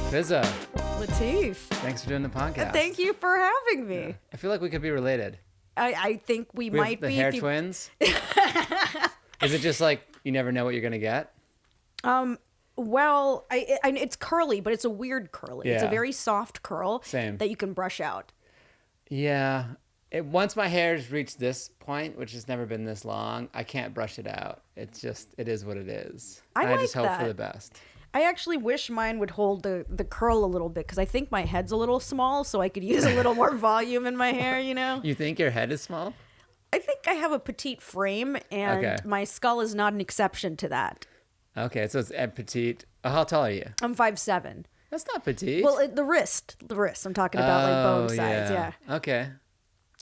Fizaa, Latif. thanks for doing the podcast. Thank you for having me. Yeah. I feel like we could be related. I think we We might have the be. hair twins. Is it just like you never know what you're gonna get? Well, it's curly, but it's a weird curly. It's a Yeah. very soft curl Same. that you can brush out. Yeah. Once my hair's reached this point, which has never been this long, I can't brush it out. It is what it is. I And like I just hope for that. the best. I actually wish mine would hold the curl a little bit because I think my head's a little small, so I could use a little more volume in my hair, you know? You think your head is small? I think I have a petite frame, and Okay. my skull is not an exception to that. Okay, so it's petite. Oh, how tall are you? I'm 5'7". That's not petite. Well, the wrist. I'm talking about like bone size, yeah. Okay.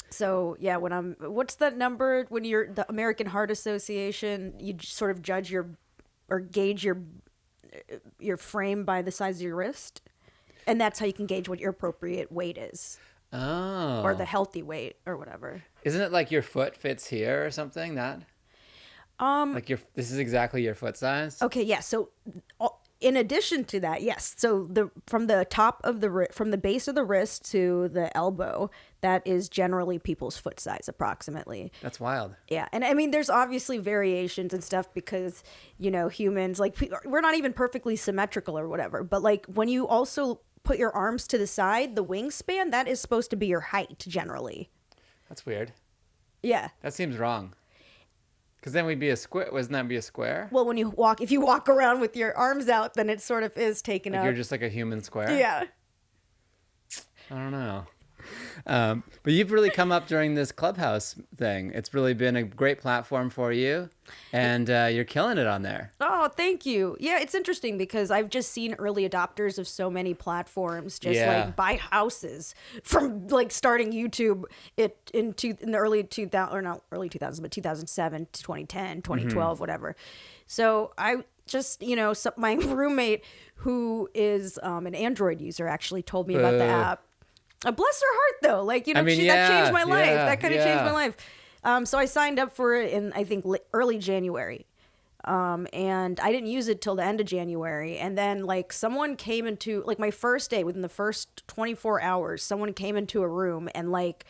So yeah, what's that number when you're the American Heart Association? You sort of judge or gauge your frame by the size of your wrist, and that's how you can gauge what your appropriate weight is, Oh. or the healthy weight, or whatever. Isn't it like your foot fits here or something? That. Like this is exactly your foot size. Okay, yeah. So in addition to that, yes. So from the top of from the base of the wrist to the elbow, that is generally people's foot size, approximately. That's wild. Yeah, and I mean, there's obviously variations and stuff because, you know, humans, like, we're not even perfectly symmetrical or whatever. But, like, when you also put your arms to the side, the wingspan, that is supposed to be your height, generally. That's weird. Yeah. That seems wrong. Because then we'd be a square. Wouldn't that be a square? Well, if you walk around with your arms out, then it sort of is taken Like up. you're just like a human square? Yeah. I don't know. But you've really come up during this Clubhouse thing. It's really been a great platform for you, and you're killing it on there. Oh, thank you. Yeah, it's interesting because I've just seen early adopters of so many platforms just like buy houses from like starting YouTube in the early 2000 or not early 2000s, but 2007 to 2010, 2012, whatever. So I just, my roommate who is an Android user actually told me about the app. Bless her heart, though. Like, that changed my life. That kind of changed my life. So I signed up for it in, I think, early January. And I didn't use it till the end of January. And then, like, someone came into, like, my first day, within the first 24 hours, someone came into a room and, like,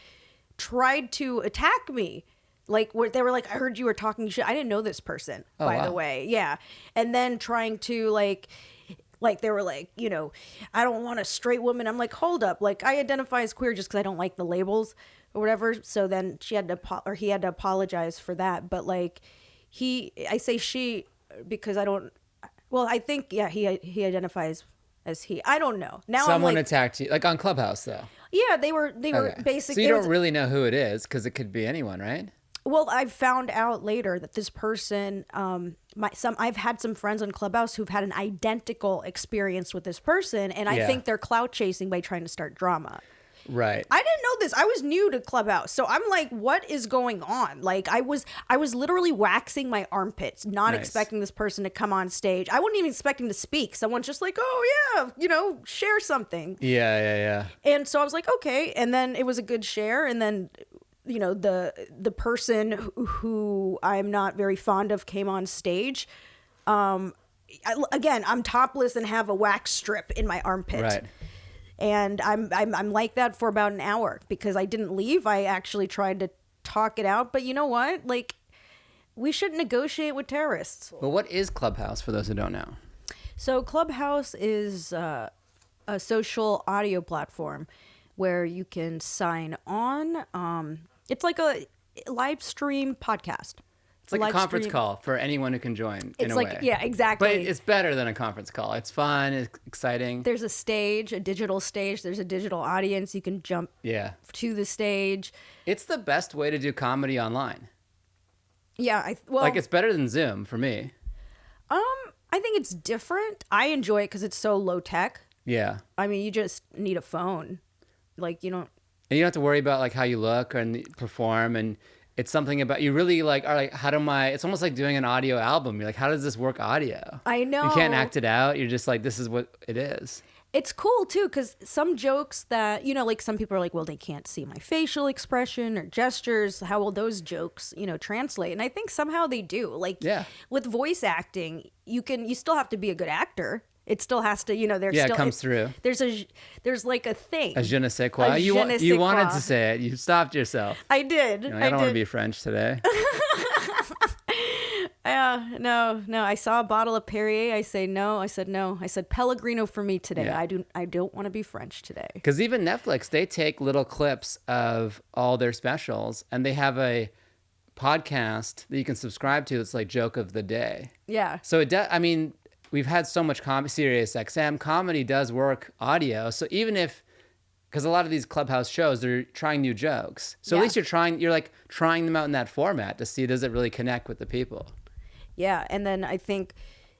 tried to attack me. Like, they were like, I heard you were talking shit. I didn't know this person, by the way. Yeah. And then trying to, like they were like, I don't want a straight woman. I'm like, hold up. Like, I identify as queer just because I don't like the labels or whatever. So then he had to apologize for that. But like I say she because I think, yeah, he identifies as he. I don't know. Now Someone attacked you, like on Clubhouse though. Yeah, they were basically. So you don't really know who it is because it could be anyone, right? Well, I found out later that this person, I've had some friends on Clubhouse who've had an identical experience with this person, and I think they're clout chasing by trying to start drama. Right. I didn't know this. I was new to Clubhouse, so I'm like, what is going on? Like, I was literally waxing my armpits, not expecting this person to come on stage. I wasn't even expecting to speak. Someone's just like, oh yeah, share something. Yeah. And so I was like, okay, and then it was a good share, and then the person who I'm not very fond of came on stage. I'm topless and have a wax strip in my armpit. Right. And I'm like that for about an hour because I didn't leave. I actually tried to talk it out, but you know what? Like, we shouldn't negotiate with terrorists. Well, what is Clubhouse for those who don't know? So Clubhouse is a social audio platform where you can sign on. It's like a live stream podcast. It's like a conference call for anyone who can join, in a way. Yeah, exactly. But it's better than a conference call. It's fun. It's exciting. There's a stage, a digital stage. There's a digital audience. You can jump to the stage. It's the best way to do comedy online. Yeah. It's better than Zoom for me. I think it's different. I enjoy it because it's so low tech. Yeah. I mean, you just need a phone. Like, you don't. And you don't have to worry about like how you look and perform, and it's something about you really like are like it's almost like doing an audio album. You're like, how does this work audio? I know. You can't act it out. You're just like, this is what it is. It's cool too because some jokes that like some people are like, well, they can't see my facial expression or gestures. How will those jokes translate? And I think somehow they do. Like with voice acting, you still have to be a good actor. It still has to, there's Yeah, still it comes through. There's like a thing. A je ne sais quoi. A You je ne sais wanted quoi. to say it. You stopped yourself. I did. You're like, I don't want to be French today. No. I saw a bottle of Perrier. I say no. I said no. I said Pellegrino for me today. Yeah. I don't want to be French today. Because even Netflix, they take little clips of all their specials, and they have a podcast that you can subscribe to. It's like Joke of the Day. Yeah. So it does. I mean, we've had so much Sirius XM comedy does work audio. So even if, because a lot of these Clubhouse shows, they're trying new jokes. So at least you're like trying them out in that format to see, does it really connect with the people? Yeah. And then I think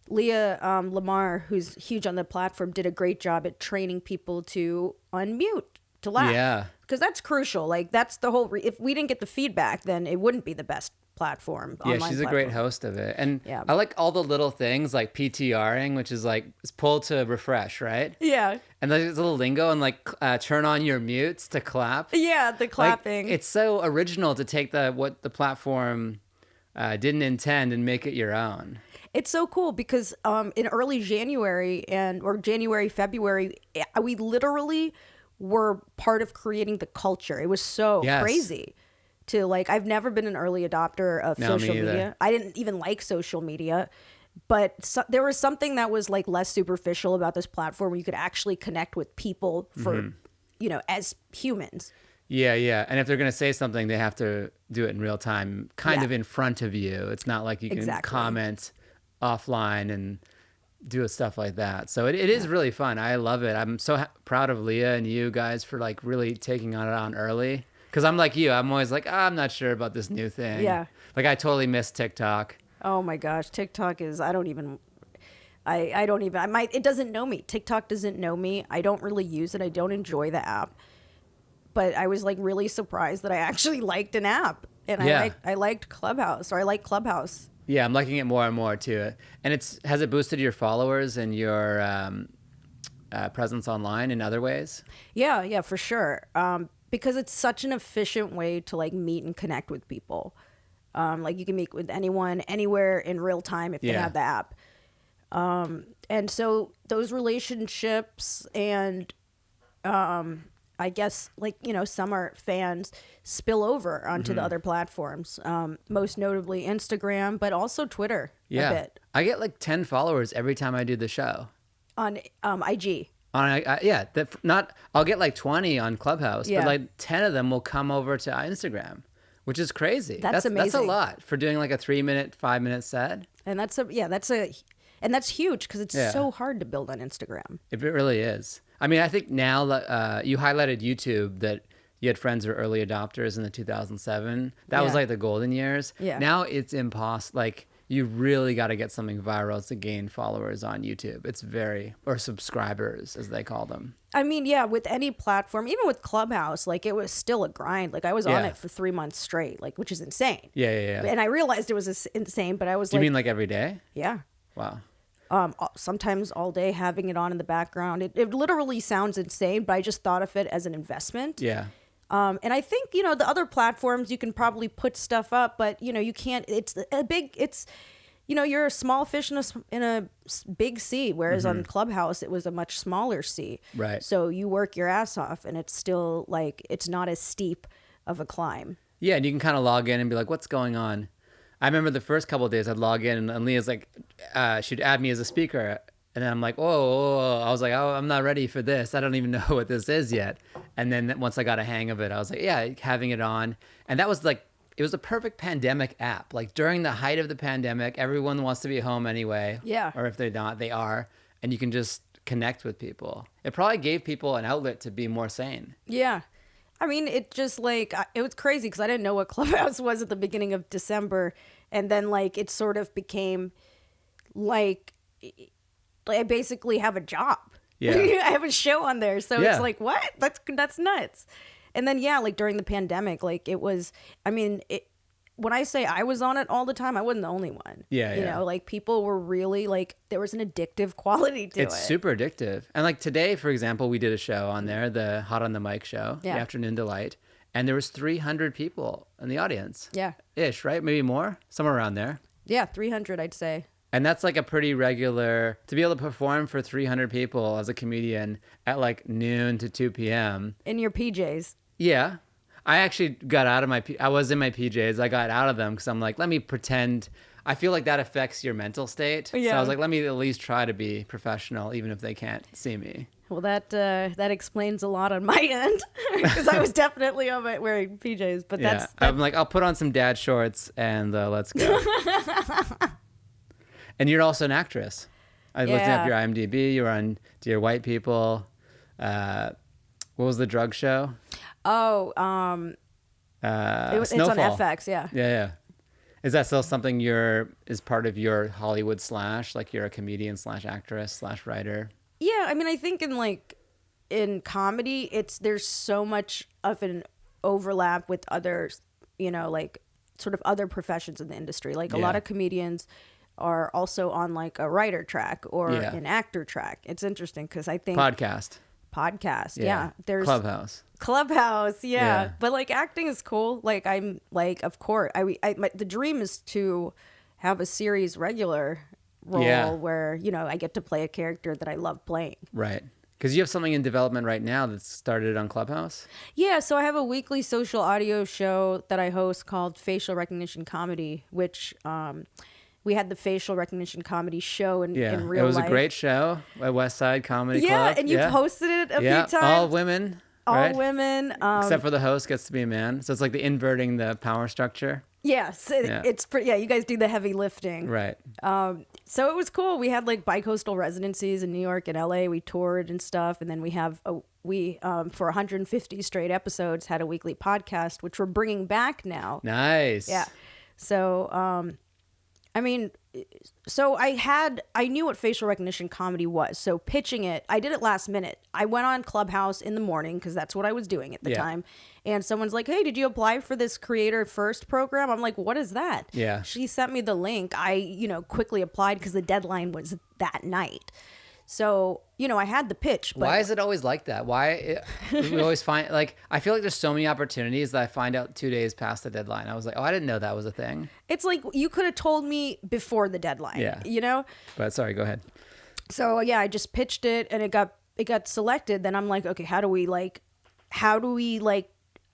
Leah Lamar, who's huge on the platform, did a great job at training people to unmute, to laugh. Yeah. Because that's crucial. Like that's the whole, if we didn't get the feedback, then it wouldn't be the best platform. Yeah, she's a great host of it. And I like all the little things like PTRing, which is like it's pull to refresh, right? Yeah. And there's a little lingo and like turn on your mutes to clap. Yeah, the clapping. Like, it's so original to take what the platform didn't intend and make it your own. It's so cool because in early January or January, February, we literally were part of creating the culture. It was so crazy. To like, I've never been an early adopter of social media. I didn't even like social media, but there was something that was like less superficial about this platform where you could actually connect with people for, as humans. Yeah. And if they're going to say something, they have to do it in real time, kind of in front of you. It's not like you can comment offline and do stuff like that. So it is really fun. I love it. I'm so proud of Leah and you guys for like really taking it on early. Because I'm like you. I'm always like, I'm not sure about this new thing. Yeah. Like I totally miss TikTok. Oh my gosh. TikTok is, I don't even, it doesn't know me. TikTok doesn't know me. I don't really use it. I don't enjoy the app. But I was like really surprised that I actually liked an app. And I liked Clubhouse, or I like Clubhouse. Yeah, I'm liking it more and more too. And has it boosted your followers and your presence online in other ways? Yeah, for sure. Because it's such an efficient way to like meet and connect with people. Like you can meet with anyone, anywhere in real time if they have the app. And so those relationships and I guess like, some are fans spill over onto the other platforms, most notably Instagram, but also Twitter a bit. I get like 10 followers every time I do the show. On IG. I'll get like 20 on Clubhouse, Yeah. but like 10 of them will come over to Instagram, which is crazy. That's amazing. That's a lot for doing like a 3-minute, 5-minute set. And that's huge because it's so hard to build on Instagram. It really is. I mean, I think now you highlighted YouTube that you had friends who were early adopters in the 2007. That was like the golden years. Yeah. Now it's impossible. Like you really got to get something viral to gain followers on YouTube. Or subscribers as they call them. I mean, yeah, with any platform, even with Clubhouse, like it was still a grind. Like I was on it for 3 months straight, like, which is insane. Yeah. And I realized it was insane, but I was Do you mean like every day? Yeah. Wow. Sometimes all day having it on in the background. It literally sounds insane, but I just thought of it as an investment. Yeah. And I think, the other platforms, you can probably put stuff up, but, you can't, you're a small fish in a big sea, whereas on Clubhouse, it was a much smaller sea. Right. So you work your ass off and it's still like, it's not as steep of a climb. Yeah. And you can kind of log in and be like, what's going on? I remember the first couple of days I'd log in and Leah's like, she'd add me as a speaker. And then I'm like, whoa. I was like, oh, I'm not ready for this. I don't even know what this is yet. And then once I got a hang of it, I was like, yeah, having it on. And that was like, it was a perfect pandemic app. Like during the height of the pandemic, everyone wants to be home anyway. Yeah. Or if they're not, they are. And you can just connect with people. It probably gave people an outlet to be more sane. Yeah. I mean, it just like, it was crazy because I didn't know what Clubhouse was at the beginning of December. And then like, it sort of became like I basically have a job. Yeah. I have a show on there. So it's like, what? That's nuts. And then, like during the pandemic, like it was, when I say I was on it all the time, I wasn't the only one. Yeah. You know, like people were really like, there was an addictive quality to it. It's super addictive. And like today, for example, we did a show on there, the Hot on the Mic show, the Afternoon Delight. And there was 300 people in the audience. Yeah. Ish, right? Maybe more? Somewhere around there. Yeah, 300, I'd say. And that's like a pretty regular, to be able to perform for 300 people as a comedian at like noon to 2 p.m. In your PJs. Yeah. I actually got out of I was in my PJs. I got out of them because I'm like, let me pretend. I feel like that affects your mental state. Yeah. So I was like, let me at least try to be professional, even if they can't see me. Well, that explains a lot on my end because I was definitely wearing PJs. But Yeah. I'm like, I'll put on some dad shorts and let's go. And you're also an actress. I looked up your IMDb. You were on Dear White People. What was the drug show? Oh, it's on Snowfall. FX. Yeah. Yeah. Is that still something is part of your Hollywood / like you're a comedian / actress / writer? Yeah, I mean, I think in comedy, there's so much of an overlap with other, like sort of other professions in the industry. Like a lot of comedians are also on like a writer track or an actor track. It's interesting because I think podcast. Yeah. There's Clubhouse. Yeah. But like acting is cool. Like I'm like, of course, the dream is to have a series regular role where, I get to play a character that I love playing. Right. Because you have something in development right now that's started on Clubhouse? Yeah, so I have a weekly social audio show that I host called Facial Recognition Comedy, which we had the Facial Recognition Comedy show in real life. It was a great show at West Side Comedy Club. Yeah, and you've hosted it a few times. All women. Right? All women. Except for the host gets to be a man. So it's like the inverting the power structure. Yes, it's you guys do the heavy lifting. Right. So it was cool. We had like bi-coastal residencies in New York and LA. We toured and stuff, and then for 150 straight episodes had a weekly podcast, which we're bringing back now. Nice. Yeah. So I mean, so I knew what facial recognition comedy was. So pitching it, I did it last minute. I went on Clubhouse in the morning because that's what I was doing at the time. And someone's like, hey, did you apply for this Creator First program? I'm like, what is that? Yeah. She sent me the link. I, quickly applied because the deadline was that night. So, I had the pitch. But why is it always like that? We always find, like, I feel like there's so many opportunities that I find out 2 days past the deadline. I was like, oh, I didn't know that was a thing. It's like you could have told me before the deadline, But sorry, go ahead. So, I just pitched it and it got selected. Then I'm like, okay, how do we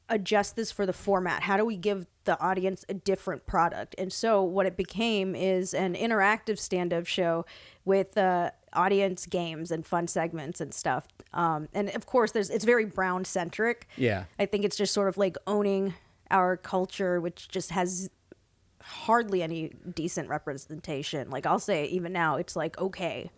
adjust this for the format? How do we give the audience a different product? And so what it became is an interactive stand-up show with audience games and fun segments and stuff. And of course, it's very Brown centric. Yeah. I think it's just sort of like owning our culture, which just has hardly any decent representation. Like I'll say even now, it's like, okay.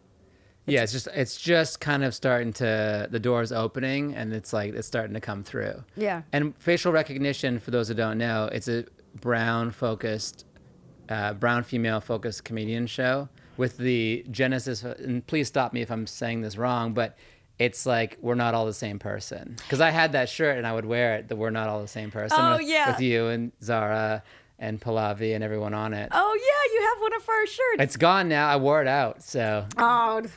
It's just kind of the door's opening and it's starting to come through. Yeah. And facial recognition, for those who don't know, it's a brown female focused comedian show with the genesis, and please stop me if I'm saying this wrong, but it's like we're not all the same person. Because I had that shirt and I would wear it, that we're not all the same person. With you and Zara and Pallavi and everyone on it. Oh yeah, you have one of our shirts. It's gone now. I wore it out. So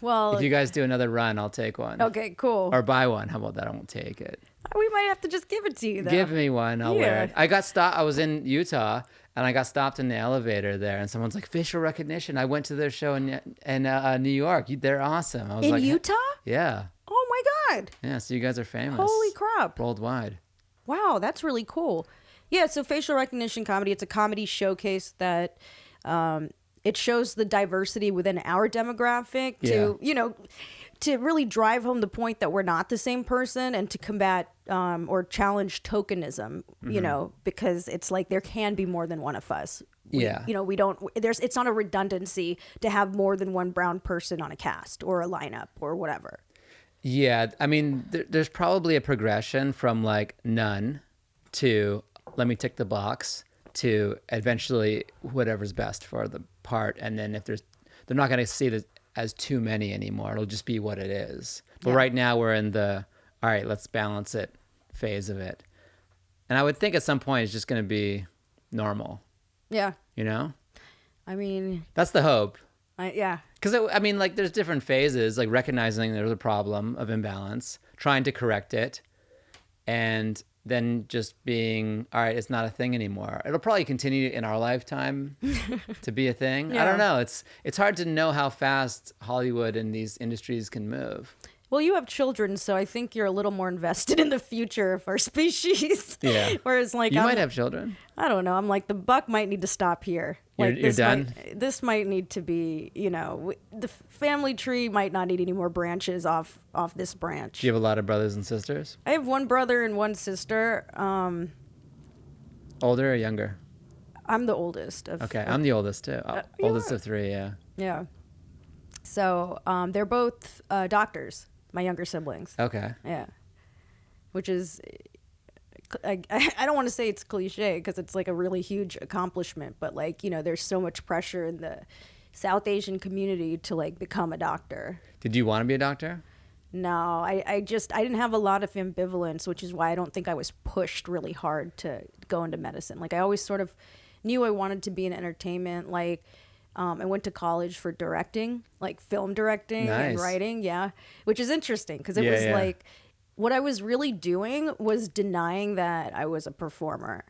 well, if you guys do another run, I'll take one. Okay, cool. Or buy one. How about that? I won't take it. We might have to just give it to you though. Give me one. I'll wear it. I got stopped. I was in Utah and I got stopped in the elevator there, and someone's like, facial recognition. I went to their show in New York. They're awesome. I was in Utah? Yeah. Oh my God. Yeah. So you guys are famous. Holy crap. Worldwide. Wow, that's really cool. Yeah, so facial recognition comedy, it's a comedy showcase that it shows the diversity within our demographic to really drive home the point that we're not the same person and to combat or challenge tokenism, because it's like there can be more than one of us. It's not a redundancy to have more than one brown person on a cast or a lineup or whatever. Yeah, I mean, there's probably a progression from like none to let me tick the box to eventually whatever's best for the part. And then if they're not going to see it as too many anymore. It'll just be what it is. But right now we're in the, all right, let's balance it phase of it. And I would think at some point it's just going to be normal. Yeah. I mean, that's the hope. Yeah. Because, there's different phases, like recognizing there's a problem of imbalance, trying to correct it, and than just being, all right, it's not a thing anymore. It'll probably continue in our lifetime to be a thing. Yeah. I don't know. It's hard to know how fast Hollywood and these industries can move. Well, you have children, so I think you're a little more invested in the future of our species. Yeah. Whereas, like, You might have children. I don't know. I'm like, the buck might need to stop here. Like, You're done? This might need to be, the family tree might not need any more branches off this branch. Do you have a lot of brothers and sisters? I have one brother and one sister. Older or younger? I'm the oldest. Okay, I'm the oldest too. Oldest of three, yeah. Yeah. So they're both doctors, my younger siblings. Okay. Yeah. Which is, I don't want to say it's cliche because it's like a really huge accomplishment, but like, there's so much pressure in the South Asian community to like become a doctor. Did you want to be a doctor? No, I didn't have a lot of ambivalence, which is why I don't think I was pushed really hard to go into medicine. Like I always sort of knew I wanted to be in entertainment. Like I went to college for directing, like film directing and writing. Yeah. Which is interesting because it was like what I was really doing was denying that I was a performer.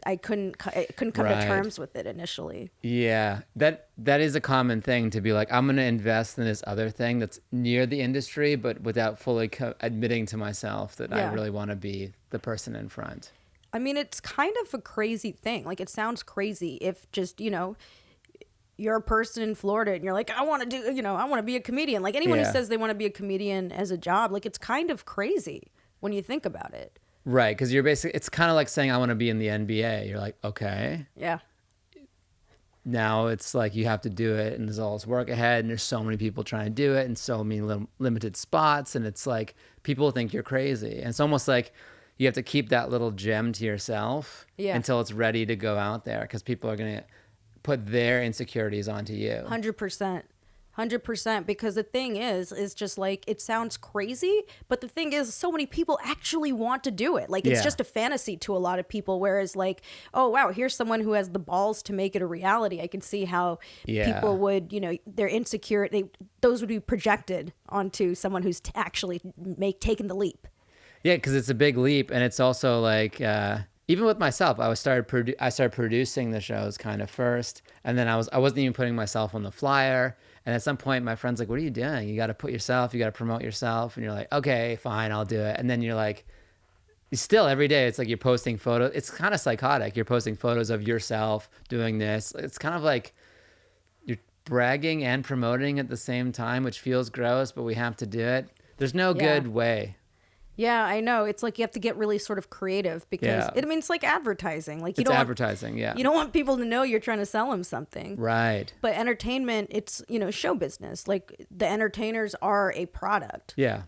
I couldn't come to terms with it initially. Yeah, that is a common thing to be like, I'm going to invest in this other thing that's near the industry, but without fully admitting to myself that I really want to be the person in front. I mean, it's kind of a crazy thing. Like, it sounds crazy if just, you're a person in Florida and you're like, I want to do, I want to be a comedian. Like anyone who says they want to be a comedian as a job, like it's kind of crazy when you think about it. Right, because you're basically, it's kind of like saying I want to be in the NBA. You're like, okay. Yeah. Now it's like you have to do it and there's all this work ahead and there's so many people trying to do it and so many limited spots and it's like people think you're crazy. And it's almost like you have to keep that little gem to yourself until it's ready to go out there because people are going to put their insecurities onto you. 100%. 100%, because the thing is just like, it sounds crazy, but the thing is so many people actually want to do it. Like it's just a fantasy to a lot of people, whereas like, oh wow, here's someone who has the balls to make it a reality. I can see how people would, they're insecure, those would be projected onto someone who's actually taken the leap. Yeah, because it's a big leap, and it's also like even with myself, I started producing the shows kind of first, and then I wasn't even putting myself on the flyer. And at some point, my friend's like, "What are you doing? You got to you got to promote yourself." And you're like, "Okay, fine, I'll do it." And then you're like, still every day, it's like you're posting photos. It's kind of psychotic. You're posting photos of yourself doing this. It's kind of like you're bragging and promoting at the same time, which feels gross, but we have to do it. There's no good way. Yeah, I know. It's like you have to get really sort of creative because it's like advertising. Like it's advertising, You don't want people to know you're trying to sell them something. Right. But entertainment, it's, show business. Like the entertainers are a product. Yeah.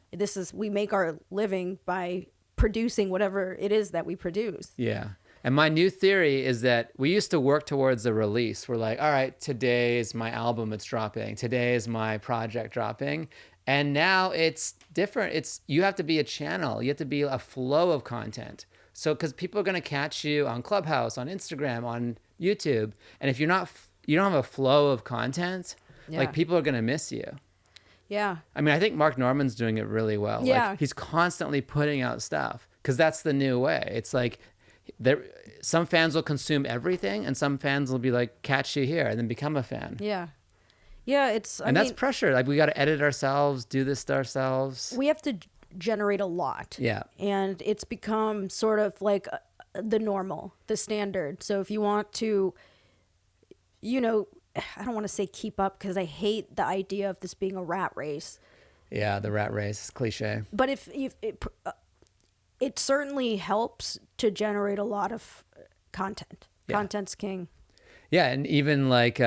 We make our living by producing whatever it is that we produce. Yeah. And my new theory is that we used to work towards a release. We're like, all right, today is my album, it's dropping. Today is my project dropping. And now it's different. You have to be a channel. You have to be a flow of content. So, because people are going to catch you on Clubhouse, on Instagram, on YouTube. And if you don't have a flow of content, like people are going to miss you. Yeah. I mean, I think Mark Norman's doing it really well. Yeah. Like, he's constantly putting out stuff because that's the new way. It's like some fans will consume everything and some fans will be like, catch you here and then become a fan. Yeah. Yeah, that's pressure. Like we got to edit ourselves, do this ourselves. We have to generate a lot. Yeah. And it's become sort of like the normal, the standard. So if you want to, I don't want to say keep up because I hate the idea of this being a rat race. Yeah, the rat race, cliche. But if it certainly helps to generate a lot of content. Yeah. Content's king. Yeah, and even like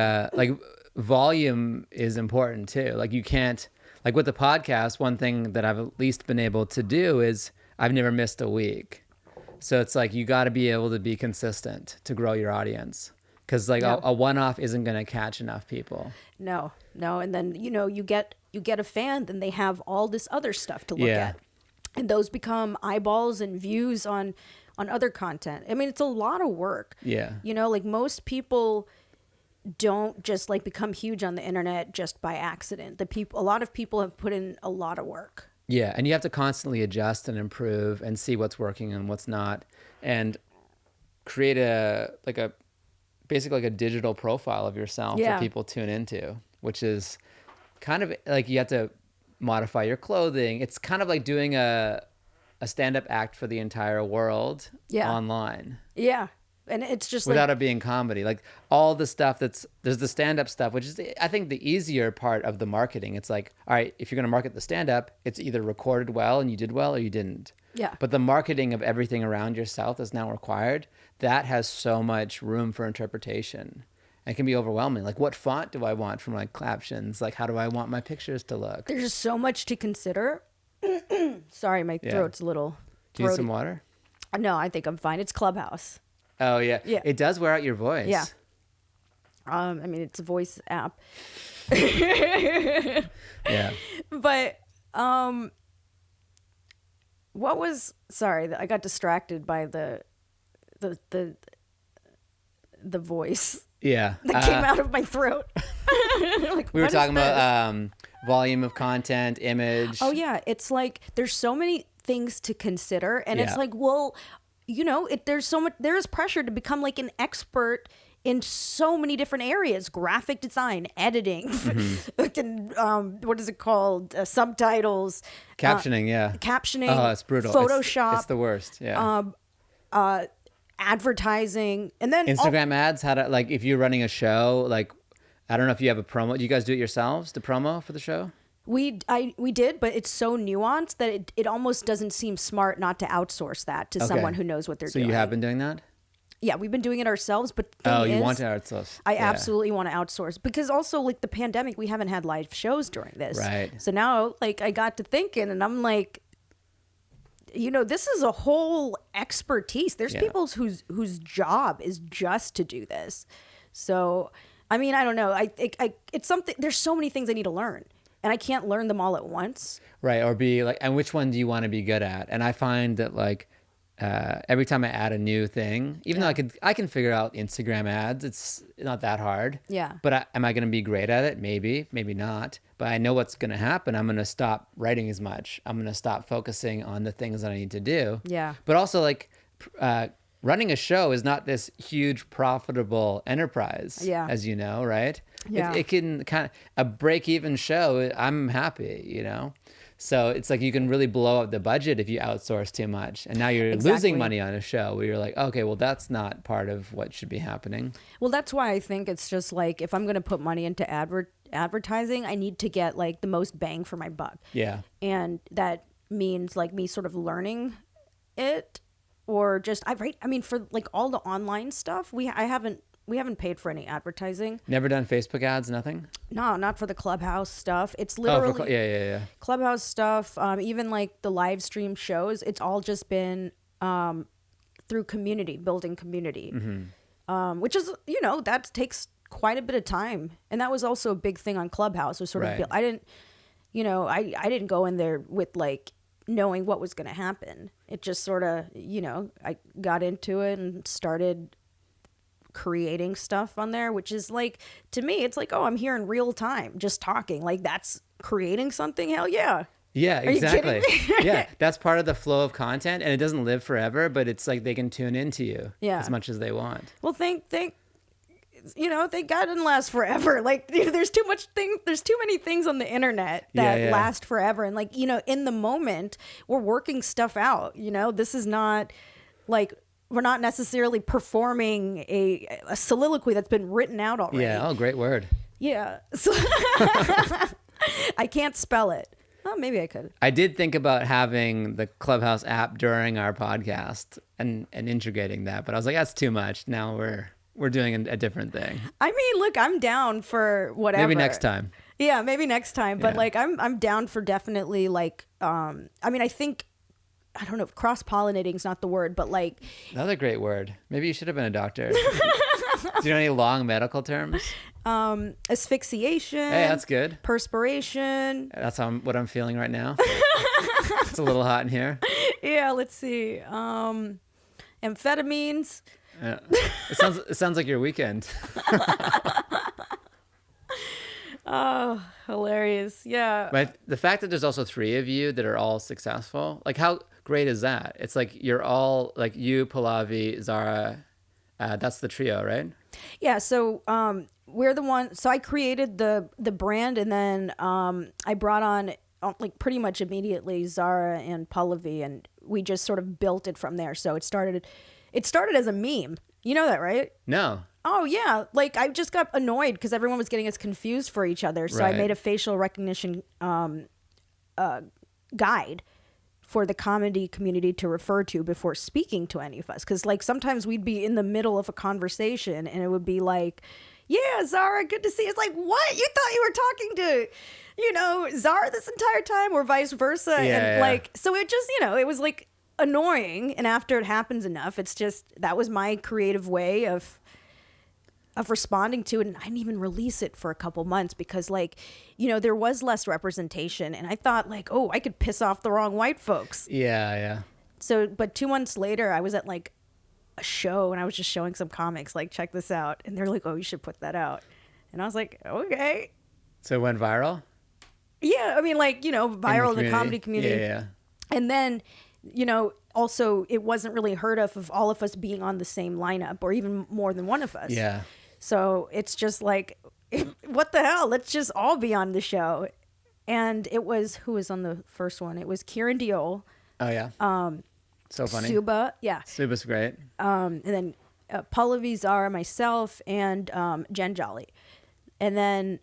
volume is important too. Like you can't, like with the podcast, one thing that I've at least been able to do is I've never missed a week. So it's like you got to be able to be consistent to grow your audience because like a one-off isn't going to catch enough people. No. And then, you get a fan, then they have all this other stuff to look at. And those become eyeballs and views on other content. I mean, it's a lot of work. Yeah. Like most people don't just like become huge on the internet just by accident. A lot of people have put in a lot of work. Yeah, and you have to constantly adjust and improve and see what's working and what's not, and create basically like a digital profile of yourself that people tune into, which is kind of like you have to modify your clothing. It's kind of like doing a stand-up act for the entire world online. Yeah. And it's just without it being comedy, like all the stuff there's the stand-up stuff, which is I think the easier part of the marketing. It's like, all right, if you're going to market the stand-up, it's either recorded well and you did well or you didn't. Yeah. But the marketing of everything around yourself that's now required, that has so much room for interpretation. It can be overwhelming. Like, what font do I want for my captions? Like, how do I want my pictures to look? There's just so much to consider. Sorry, my throat's a little Do you need some water? No, I think I'm fine. It's Clubhouse. Oh, yeah. It does wear out your voice. Yeah. I mean, it's a voice app. Yeah. But what was... Sorry, I got distracted by the voice. Yeah. That came out of my throat. Like, we were talking about volume of content, image. Oh, yeah. It's like there's so many things to consider. And it's like, well, you know, there's so much, there is pressure to become like an expert in so many different areas: graphic design, editing, what is it called? Subtitles, captioning. Captioning. Oh, it's brutal. Photoshop. It's the worst. Yeah. Advertising, and then Instagram ads. How to, like, if you're running a show, like, I don't know if you have a promo. Do you guys do it yourselves, the promo for the show? We did, but it's so nuanced that it almost doesn't seem smart not to outsource that to someone who knows what they're doing. So you have been doing that? Yeah, we've been doing it ourselves, but the thing you is, want to outsource? I absolutely want to outsource, because also, like, the pandemic, we haven't had live shows during this. Right. So now, like, I got to thinking, and I'm like, you know, this is a whole expertise. There's people whose job is just to do this. So, I mean, I don't know. I think it's something. There's so many things I need to learn, and I can't learn them all at once. Right. Or be like, and which one do you want to be good at? And I find that, like, every time I add a new thing, even though I can figure out Instagram ads, it's not that hard. Yeah. But am I going to be great at it? Maybe not. But I know what's going to happen. I'm going to stop writing as much. I'm going to stop focusing on the things that I need to do. Yeah. But also, like, running a show is not this huge profitable enterprise. Yeah. As you know, right? Yeah. It can kind of, a break-even show, I'm happy, you know? So it's like you can really blow up the budget if you outsource too much. And now you're losing money on a show where you're like, okay, well, that's not part of what should be happening. Well, that's why I think it's just like, if I'm going to put money into advertising, I need to get like the most bang for my buck. Yeah. And that means like me sort of learning it, or just, I mean, for like all the online stuff, we haven't paid for any advertising. Never done Facebook ads, nothing? No, not for the Clubhouse stuff. It's literally yeah. Clubhouse stuff. Even like the live stream shows, it's all just been through building community, which is, you know, that takes quite a bit of time. And that was also a big thing on Clubhouse. Was sort of, I didn't go in there with like knowing what was going to happen. It just sort of, you know, I got into it and started creating stuff on there, which is like, to me, it's like, oh, I'm here in real time just talking. Like, that's creating something. Hell yeah. Yeah, exactly. Are you kidding me? Yeah, that's part of the flow of content, and it doesn't live forever, but it's like they can tune into you as much as they want. Well, thank God it didn't last forever. Like, you know, there's too many things on the internet that last forever. And like, you know, in the moment, we're working stuff out. You know, this is not like, we're not necessarily performing a soliloquy that's been written out already. Yeah. Oh, great word. Yeah. So I can't spell it. Oh, maybe I could. I did think about having the Clubhouse app during our podcast and integrating that, but I was like, that's too much. Now we're doing a different thing. I mean, look, I'm down for whatever. Maybe next time. Yeah, maybe next time. But like, I'm down for definitely like, I mean, I think, I don't know if cross-pollinating is not the word, but like... Another great word. Maybe you should have been a doctor. Do you know any long medical terms? Asphyxiation. Hey, that's good. Perspiration. That's what I'm feeling right now. It's a little hot in here. Yeah, let's see. Amphetamines. It sounds like your weekend. Oh, hilarious. Yeah. But the fact that there's also three of you that are all successful, like how great is that? It's like you're all like you, Pallavi, Zara. That's the trio, right? Yeah, so we're the one. So I created the brand, and then I brought on like pretty much immediately Zara and Pallavi, and we just sort of built it from there. So it started as a meme. You know that, right? No. Oh yeah, like I just got annoyed because everyone was getting us confused for each other. So Right. I made a facial recognition guide for the comedy community to refer to before speaking to any of us. Because like sometimes we'd be in the middle of a conversation and it would be like, "Yeah, Zara, good to see you." It's like, what? You thought you were talking to, Zara this entire time, or vice versa? And like, so it just, it was like annoying. And after it happens enough, it's just that was my creative way of responding to it. And I didn't even release it for a couple months because like, there was less representation, and I thought like, oh, I could piss off the wrong white folks. Yeah. So, but 2 months later I was at like a show and I was just showing some comics, like, check this out. And they're like, oh, you should put that out. And I was like, okay. So it went viral? Yeah. I mean, like, viral in the comedy community. Yeah. And then, also it wasn't really heard of all of us being on the same lineup, or even more than one of us. Yeah. So it's just like, what the hell? Let's just all be on the show. And it was, who was on the first one? It was Kieran Diol. Oh, yeah. So funny. Suba. Yeah. Suba's great. And then Pallavi, Zara, myself, and Jen Jolly. And then,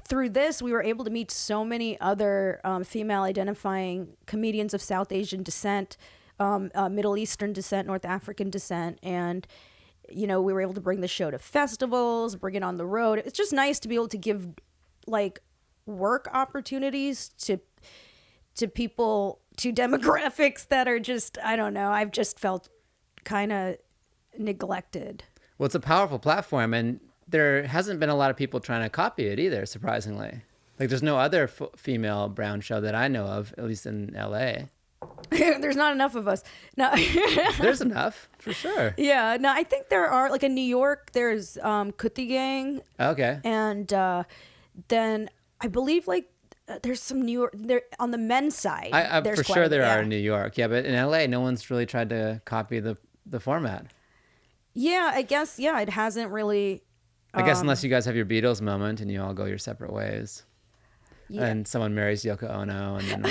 through this, we were able to meet so many other female identifying comedians of South Asian descent, Middle Eastern descent, North African descent. And, we were able to bring the show to festivals, bring it on the road. It's just nice to be able to give like work opportunities to people, to demographics that are just, I don't know, I've just felt kind of neglected. Well, it's a powerful platform, and there hasn't been a lot of people trying to copy it either, surprisingly. Like, there's no other female brown show that I know of, at least in LA. There's not enough of us. No. There's enough, for sure. Yeah, no, I think there are, like in New York, there's Kutti Gang. Okay. And then I believe like there's some New York, there on the men's side. For sure there are in New York. Yeah, but in LA, no one's really tried to copy the format. Yeah, I guess, yeah, it hasn't really. I guess unless you guys have your Beatles moment and you all go your separate ways. Yeah. And someone marries Yoko Ono, and then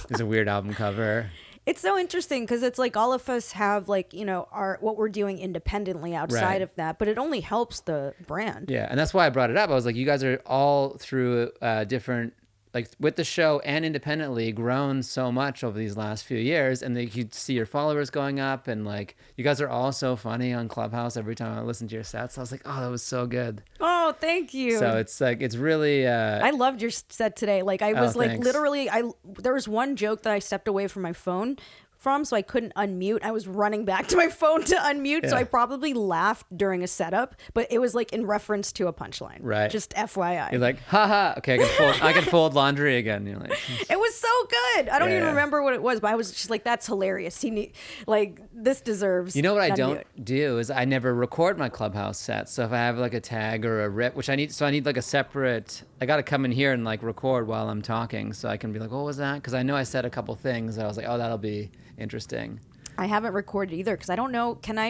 there's a weird album cover. It's so interesting because it's like all of us have like, what we're doing independently outside of that, but it only helps the brand. Yeah. And that's why I brought it up. I was like, you guys are all through different, like with the show and independently, grown so much over these last few years, and you see your followers going up, and like you guys are all so funny on Clubhouse. Every time I listen to your sets, I was like, oh, that was so good. Oh, thank you. So it's like, it's really I loved your set today. Like I was like, thanks. literally, there was one joke that I stepped away from my phone from, so I couldn't unmute. I was running back to my phone to unmute, so I probably laughed during a setup, but it was like in reference to a punchline. Right. Just FYI. You're like, haha, okay, I can fold laundry again. You're like, it was so good. I don't even remember what it was, but I was just like, that's hilarious. This deserves. You know what I unmute. don't do is I never record my Clubhouse sets. So if I have like a tag or a rip, which I need like a separate, I got to come in here and like record while I'm talking, so I can be like, what was that? Because I know I said a couple things that I was like, oh, that'll be interesting. I haven't recorded either because I don't know. Can I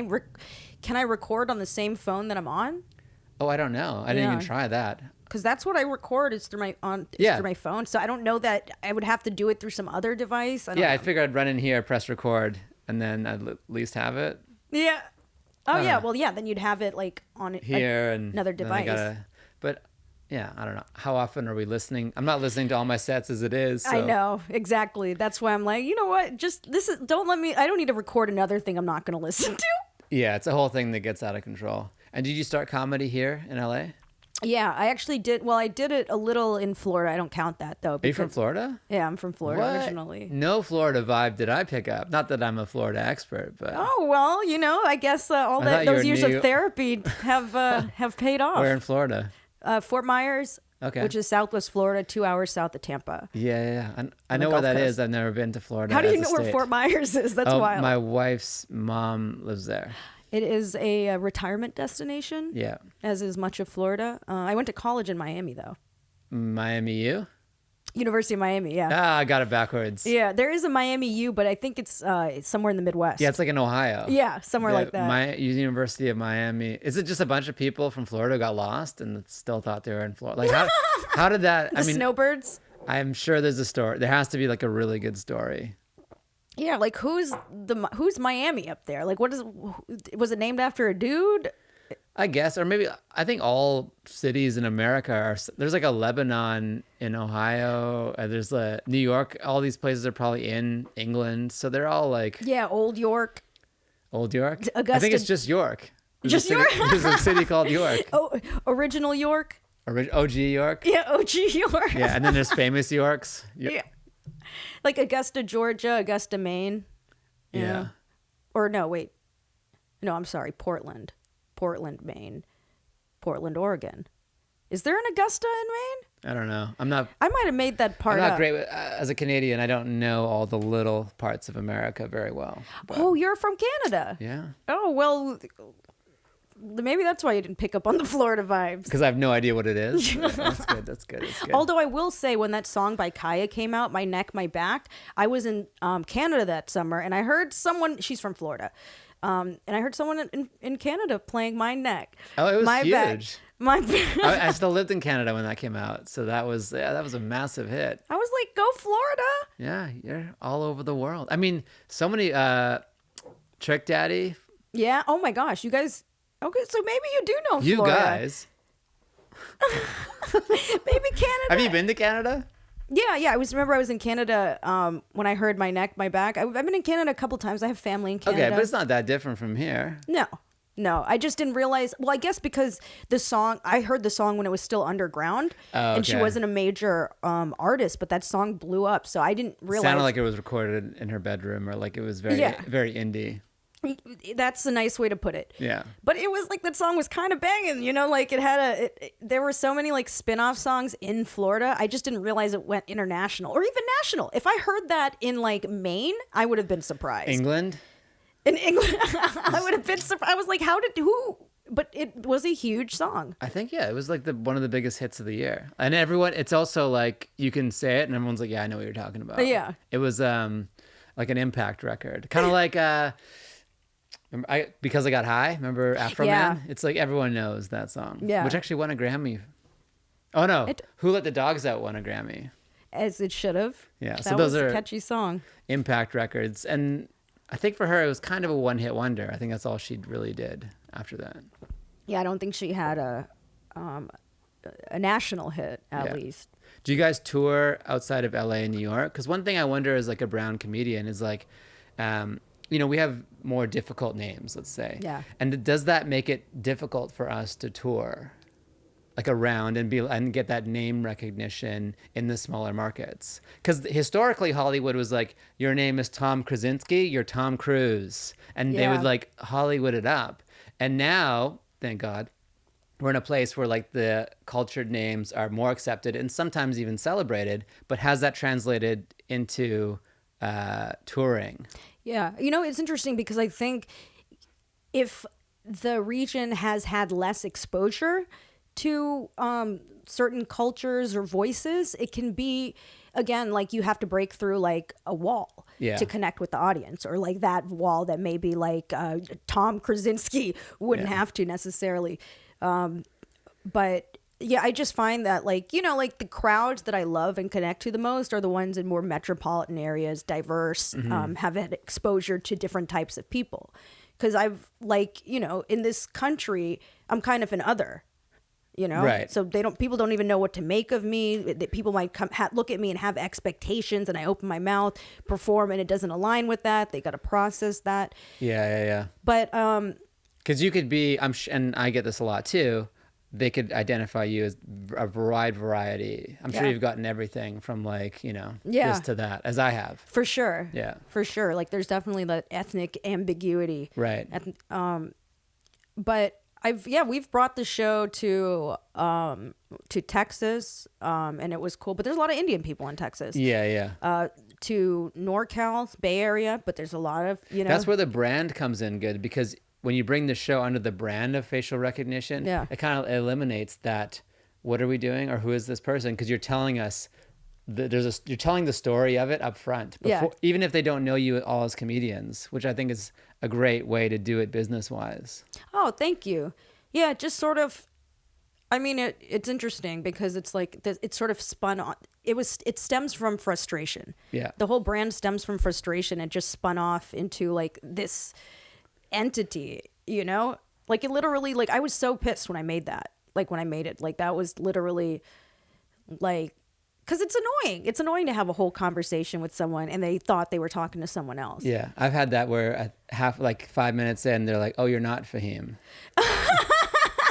record on the same phone that I'm on? Oh, I don't know. I didn't even try that. Because that's what I record is through my phone. So I don't know that I would have to do it through some other device. I figured I'd run in here, press record, and then I'd at least have it. Yeah. Oh yeah. Well, yeah. Then you'd have it like on here and another device. But yeah, I don't know. How often are we listening? I'm not listening to all my sets as it is. So. I know, exactly. That's why I'm like, you know what? Just don't let me, I don't need to record another thing I'm not going to listen to. Yeah, it's a whole thing that gets out of control. And did you start comedy here in LA? Yeah, I actually did. Well, I did it a little in Florida. I don't count that though. Are you from Florida? Yeah, I'm from Florida originally. No Florida vibe did I pick up. Not that I'm a Florida expert, but. Oh, well, I guess those years of therapy have paid off. Where in Florida? Fort Myers. Okay. Which is Southwest Florida, 2 hours south of Tampa. Yeah. I know where that is. I've never been to Florida. How do you know where Fort Myers is? That's wild. My wife's mom lives there. It is a retirement destination. Yeah. As is much of Florida. I went to college in Miami, though. Miami U? University of Miami, yeah. Ah, I got it backwards. Yeah, there is a Miami U, but I think it's somewhere in the Midwest. Yeah, it's like in Ohio. Yeah, somewhere like that. University of Miami. Is it just a bunch of people from Florida got lost and still thought they were in Florida? Like, how did that? The snowbirds? I'm sure there's a story. There has to be like a really good story. Yeah, like who's Miami up there? Like, was it named after a dude? I guess, or maybe I think all cities in America are. There's like a Lebanon in Ohio. There's a New York. All these places are probably in England, so they're all like Old York. Old York. Augusta, I think it's just York. York. There's a city called York. Oh, original York. OG York. Yeah, OG York. Yeah, and then there's famous Yorks. Yeah, like Augusta, Georgia, Augusta, Maine. Yeah. Or no, wait. No, I'm sorry, Portland, Maine, Portland, Oregon. Is there an Augusta in Maine? I don't know. I might have made that part I'm not up. great with, as a Canadian. I don't know all the little parts of America very well. But, oh, you're from Canada. Yeah. Oh, well, maybe that's why you didn't pick up on the Florida vibes. Because I have no idea what it is. That's good. That's good. Although I will say, when that song by Kaya came out, My Neck, My Back, I was in Canada that summer, and I heard someone, she's from Florida, and I heard someone in Canada playing My Neck. Oh, it was My huge. Back. My back. I still lived in Canada when that came out, so that was a massive hit. I was like, go Florida. Yeah, you're all over the world. I mean, so many Trick Daddy. Yeah. Oh my gosh, you guys. Okay, so maybe you do know You Florida. guys. Maybe Canada. Have you been to Canada? Yeah. I was in Canada when I heard My Neck, My Back. I've been in Canada a couple times. I have family in Canada. Okay, but it's not that different from here. No, I just didn't realize. Well, I guess because I heard the song when it was still underground, and she wasn't a major artist, but that song blew up. So I didn't realize. Sounded like it was recorded in her bedroom, or like it was very, very indie. That's a nice way to put it. Yeah. But it was like that song was kind of banging, like it had there were so many like spin-off songs in Florida. I just didn't realize it went international or even national. If I heard that in like Maine, I would have been surprised. England? In England, I would have been surprised. I was like, who? But it was a huge song. I think, yeah, it was like one of the biggest hits of the year. And it's also like, you can say it and everyone's like, yeah, I know what you're talking about. Yeah. It was like an impact record. Kind of like, Because I Got High, remember Afro Man? It's like everyone knows that song. Yeah. Which actually won a Grammy. Oh no, Who Let the Dogs Out won a Grammy. As it should have. Yeah, that so those was are a catchy song. Impact records. And I think for her, it was kind of a one-hit wonder. I think that's all she really did after that. Yeah, I don't think she had a national hit, at least. Do you guys tour outside of LA and New York? Because one thing I wonder as like a brown comedian is like, we have more difficult names, let's say. Yeah. And does that make it difficult for us to tour like around and get that name recognition in the smaller markets? Because historically Hollywood was like, your name is Tom Krasinski, you're Tom Cruise. And they would like Hollywood it up. And now, thank God, we're in a place where like the cultured names are more accepted and sometimes even celebrated, but has that translated into touring? Yeah. It's interesting because I think if the region has had less exposure to certain cultures or voices, it can be, again, like you have to break through like a wall to connect with the audience, or like that wall that maybe like Tom Krasinski wouldn't have to necessarily. But yeah, I just find that like the crowds that I love and connect to the most are the ones in more metropolitan areas, diverse, have had exposure to different types of people. Because I've like, in this country, I'm kind of an other, Right. So people don't even know what to make of me. People might look at me and have expectations, and I open my mouth, perform, and it doesn't align with that. They got to process that. Yeah. But because you could be, and I get this a lot too. They could identify you as a wide variety. I'm sure you've gotten everything from like, this to that, as I have. For sure. Yeah. For sure. Like there's definitely that ethnic ambiguity. Right. But we've brought the show to Texas, and it was cool. But there's a lot of Indian people in Texas. Yeah. To NorCal, Bay Area, but there's a lot of, That's where the brand comes in good, because when you bring the show under the brand of facial recognition, it kind of eliminates that. What are we doing, or who is this person? Because you're telling us you're telling the story of it up front, even if they don't know you all as comedians, which I think is a great way to do it business wise. Oh, thank you. Yeah, just sort of. I mean, it's interesting because it's like it sort of spun on. It stems from frustration. Yeah, the whole brand stems from frustration and just spun off into like this entity. You know, like it literally. Like I was so pissed when I made that. Like when I made it, like that was literally like, because it's annoying. It's annoying to have a whole conversation with someone and they thought they were talking to someone else. Yeah, I've had that where like 5 minutes in, they're like, "Oh, you're not Fahim."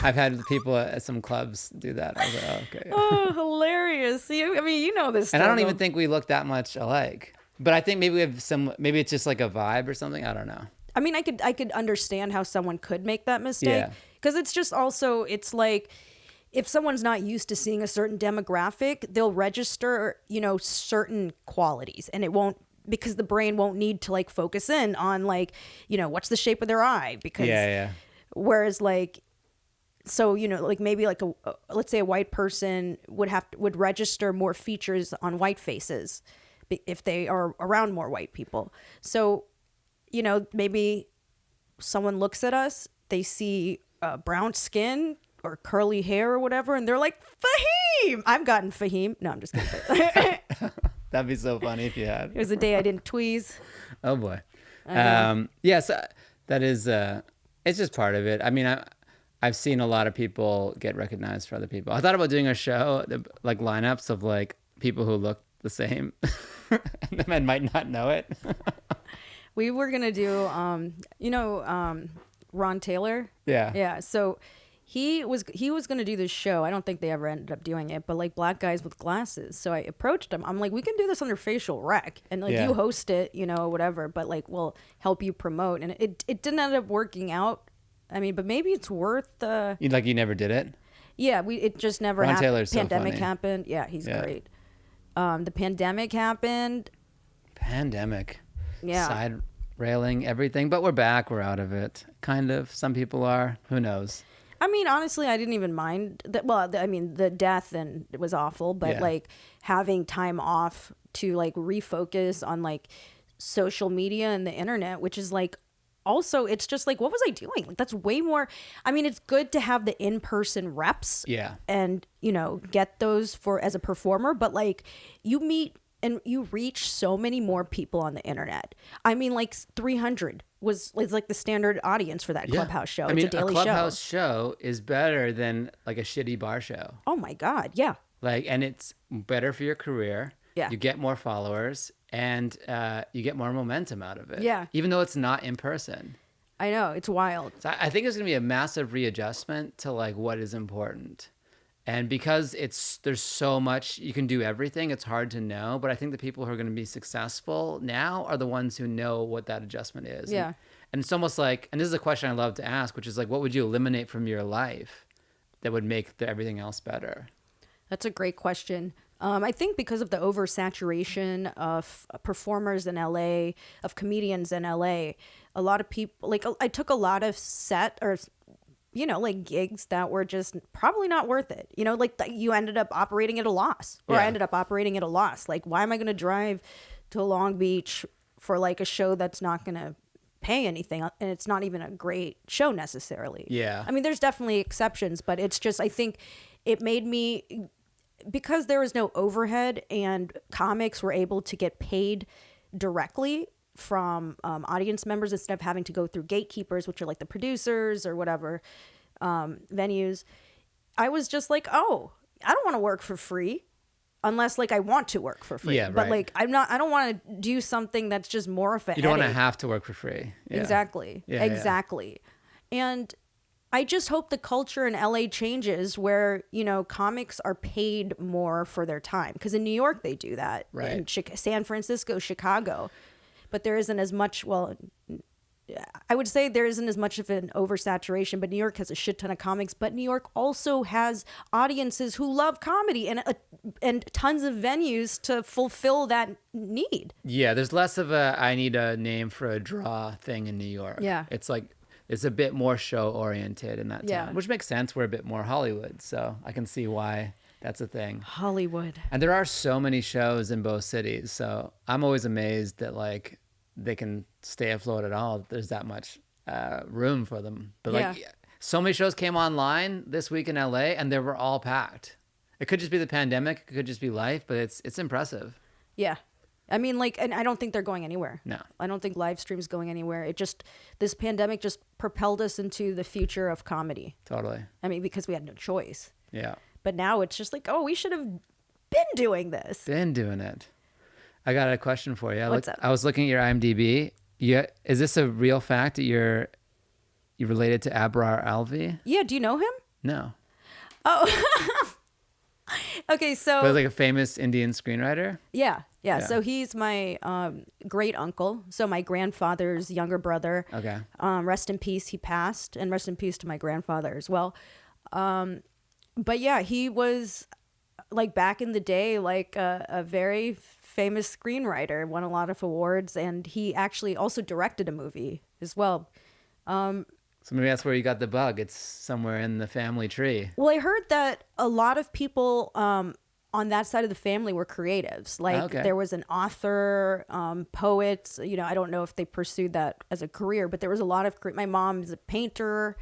I've had people at some clubs do that. I was like, "Oh, okay." Oh, hilarious! I mean, you know this. And I don't even think we look that much alike. But I think maybe we have some. Maybe it's just like a vibe or something. I don't know. I mean, I could understand how someone could make that mistake because it's just also it's like if someone's not used to seeing a certain demographic, they'll register, you know, certain qualities, and it won't because the brain won't need to like focus in on like, you know, what's the shape of their eye because whereas like. So, you know, like maybe like let's say a white person would register more features on white faces if they are around more white people. So, you know, maybe someone looks at us, they see brown skin or curly hair or whatever, and they're like, Fahim! I've gotten Fahim. No, I'm just kidding. That'd be so funny if you had. It was the day I didn't tweeze. Oh, boy. Yes, that is, it's just part of it. I mean, I've seen a lot of people get recognized for other people. I thought about doing a show, like lineups of like people who look the same and might not know it. We were going to do, Ron Taylor. Yeah. Yeah. So he was going to do this show. I don't think they ever ended up doing it, but like black guys with glasses. So I approached him. I'm like, we can do this under facial rec and like you host it, you know, whatever, but like we'll help you promote. And it didn't end up working out. I mean, but maybe it's worth you never did it? Yeah, it just never Ron happened. Taylor's pandemic so funny. happened. Yeah, he's great. The pandemic happened. Pandemic. Yeah. Side railing everything, but we're back. We're out of it. Kind of. Some people are. Who knows? I mean, honestly, I didn't even mind that. Well, I mean, the death and it was awful, but like having time off to like refocus on like social media and the internet, which is like. Also, it's just like, what was I doing? Like, that's way more. I mean, it's good to have the in-person reps and, you know, get those as a performer. But like you meet and you reach so many more people on the internet. I mean, like 300 was like the standard audience for that Clubhouse show. I mean, it's a daily Clubhouse show is better than like a shitty bar show. Oh, my God. Yeah. Like, and it's better for your career. Yeah. You get more followers and you get more momentum out of it. Yeah. Even though it's not in person. I know. It's wild. So I think it's going to be a massive readjustment to like what is important. And because there's so much, you can do everything, it's hard to know. But I think the people who are going to be successful now are the ones who know what that adjustment is. Yeah. And it's almost like, and this is a question I love to ask, which is like, what would you eliminate from your life that would make everything else better? That's a great question. I think because of the oversaturation of performers in LA, of comedians in LA, a lot of people, like I took a lot of you know, like gigs that were just probably not worth it. You know, like you ended up operating at a loss or I ended up operating at a loss. Like, why am I going to drive to Long Beach for like a show that's not going to pay anything and it's not even a great show necessarily? Yeah. I mean, there's definitely exceptions, but it's just, I think it made me, because there was no overhead and comics were able to get paid directly from audience members instead of having to go through gatekeepers, which are like the producers or whatever venues. I was just like, oh, I don't want to work for free unless like I want to work for free. Yeah, but right. like I don't want to do something that's just more of a You don't want to headache. have to work for free. Yeah. Exactly. Yeah, exactly. And I just hope the culture in LA changes where, you know, comics are paid more for their time. Because in New York, they do that. Right. In San Francisco, Chicago. But there isn't as much, well, I would say there isn't as much of an oversaturation, but New York has a shit ton of comics. But New York also has audiences who love comedy and tons of venues to fulfill that need. Yeah, there's less of a I need a name for a draw thing in New York. Yeah. It's like It's a bit more show oriented in that town, Yeah. which makes sense. We're a bit more Hollywood, so I can see why that's a thing. Hollywood. And there are so many shows in both cities, so I'm always amazed that like they can stay afloat at all. There's that much room for them. But like so many shows came online this week in LA, and they were all packed. It could just be the pandemic. It could just be life, but it's impressive. Yeah. I mean, like, and I don't think they're going anywhere. No. I don't think live stream's going anywhere. This pandemic just propelled us into the future of comedy. Totally. I mean, because we had no choice. Yeah. But now it's just like, oh, we should have been doing this. Been doing it. I got a question for you. What's up? I was looking at your IMDb. Is this a real fact that you're related to Abrar Alvi? Yeah, do you know him? No. Oh. Okay, so... But like a famous Indian screenwriter? Yeah. So he's my great uncle. So my grandfather's younger brother. Okay. Rest in peace, he passed. And rest in peace to my grandfather as well. But yeah, he was like back in the day, like a very famous screenwriter, won a lot of awards, and he actually also directed a movie as well. So maybe that's where you got the bug. It's somewhere in the family tree. Well, I heard that a lot of people on that side of the family were creatives. Like there was an author, poets. You know, I don't know if they pursued that as a career, but there was a lot of. My mom is a painter.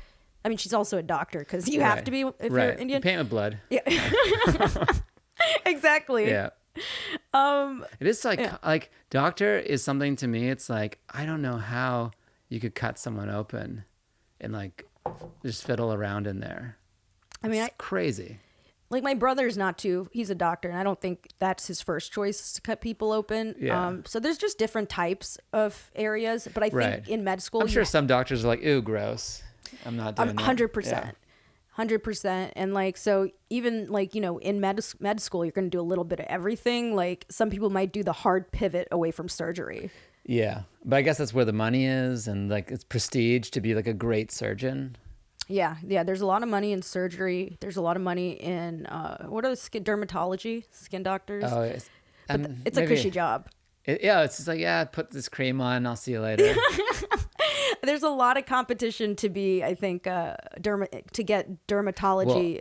I mean, she's also a doctor because you have to be if you're Indian. You paint with blood. Yeah. Exactly. Yeah. It is like doctor is something to me. It's like I don't know how you could cut someone open and like just fiddle around in there. I mean, it's crazy. Like my brother's not too. He's a doctor, and I don't think that's his first choice is to cut people open. Yeah. So there's just different types of areas. But I think in med school, I'm sure some doctors are like, "Ooh, gross. I'm not doing that." 100%. 100%. And like, so even like, you know, in med school, you're going to do a little bit of everything. Like some people might do the hard pivot away from surgery. Yeah. But I guess that's where the money is. And like, it's prestige to be like a great surgeon. Yeah. There's a lot of money in surgery. There's a lot of money in, what are dermatology, skin doctors. Oh, it's a cushy job. It's just like, put this cream on. I'll see you later. There's a lot of competition to be, I think, to get dermatology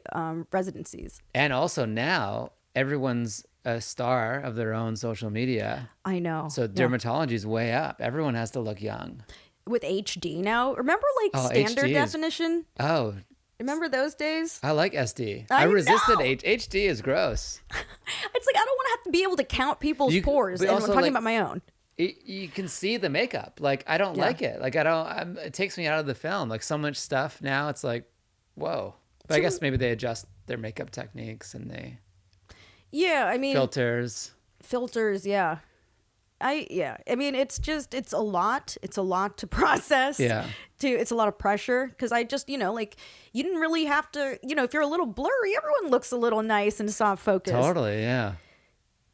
residencies. And also now everyone's a star of their own social media. I know. So dermatology is way up. Everyone has to look young. With HD now. Remember like standard definition? Oh. Remember those days? I like SD. I resisted HD is gross. It's like I don't want to have to be able to count people's pores. And I'm talking about my own. You can see the makeup. Like, I don't like it. Like, it takes me out of the film. Like, so much stuff now, it's like, whoa. But I guess maybe they adjust their makeup techniques and they... Yeah, I mean... Filters, yeah. I mean, it's a lot. It's a lot to process. Yeah. It's a lot of pressure. Because I just, you know, like, you didn't really have to... You know, if you're a little blurry, everyone looks a little nice and soft focus. Totally, yeah.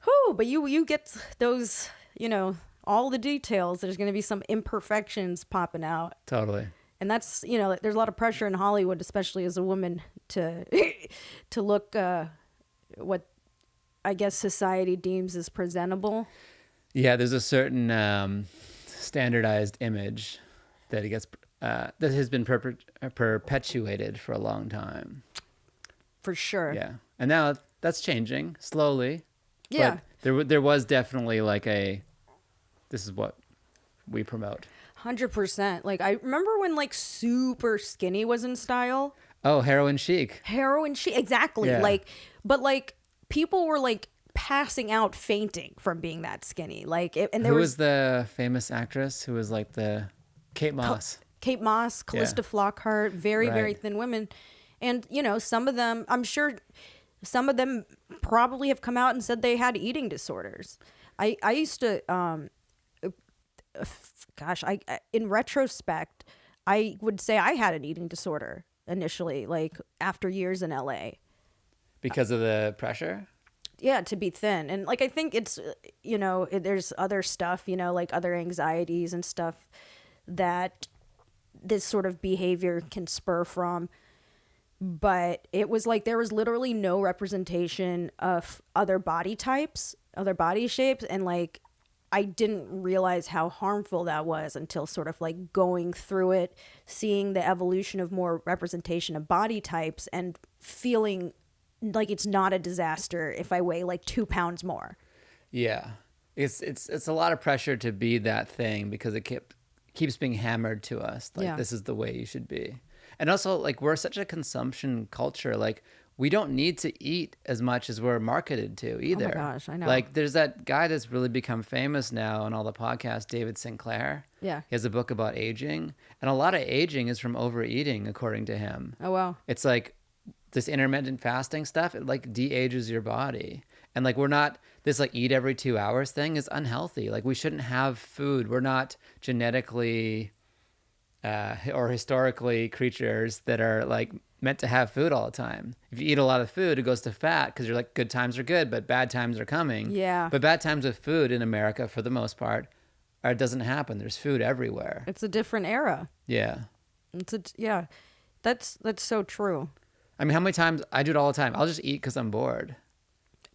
Whew, but you get those, you know... all the details, there's going to be some imperfections popping out. Totally. And that's, you know, there's a lot of pressure in Hollywood, especially as a woman, to look what I guess society deems as presentable. Yeah, there's a certain standardized image that that has been perpetuated for a long time. For sure. Yeah. And now that's changing slowly. Yeah. But there was definitely like this is what we promote. 100%. Like, I remember when, like, super skinny was in style. Oh, heroin chic. Exactly. Yeah. Like, but, like, people were, like, passing out fainting from being that skinny. Like, who was the famous actress who was, like, the Kate Moss? Kate Moss, Callista Flockhart, very, very thin women. And, you know, some of them, I'm sure some of them probably have come out and said they had eating disorders. I used to... in retrospect, I would say I had an eating disorder initially, like after years in LA. Because of the pressure? Yeah, to be thin. And like, I think it's, you know, there's other stuff, you know, like other anxieties and stuff that this sort of behavior can spur from. But it was like, there was literally no representation of other body types, other body shapes. And like, I didn't realize how harmful that was until sort of like going through it, seeing the evolution of more representation of body types, and feeling like it's not a disaster if I weigh like 2 pounds more. Yeah. It's a lot of pressure to be that thing because it keeps being hammered to us. Like, this is the way you should be. And also, like, we're such a consumption culture. Like, we don't need to eat as much as we're marketed to either. Oh my gosh, I know. Like, there's that guy that's really become famous now on all the podcasts, David Sinclair. Yeah. He has a book about aging. And a lot of aging is from overeating, according to him. Oh, wow. It's like this intermittent fasting stuff, it like de-ages your body. And like, we're not, this like eat every 2 hours thing is unhealthy. Like, we shouldn't have food. We're not genetically or historically creatures that are like meant to have food all the time. If you eat a lot of food, it goes to fat because you're like, good times are good, but bad times are coming. Yeah. But bad times with food in America, for the most part, it doesn't happen. There's food everywhere. It's a different era. Yeah. Yeah. That's so true. I mean, how many times I do it all the time? I'll just eat because I'm bored.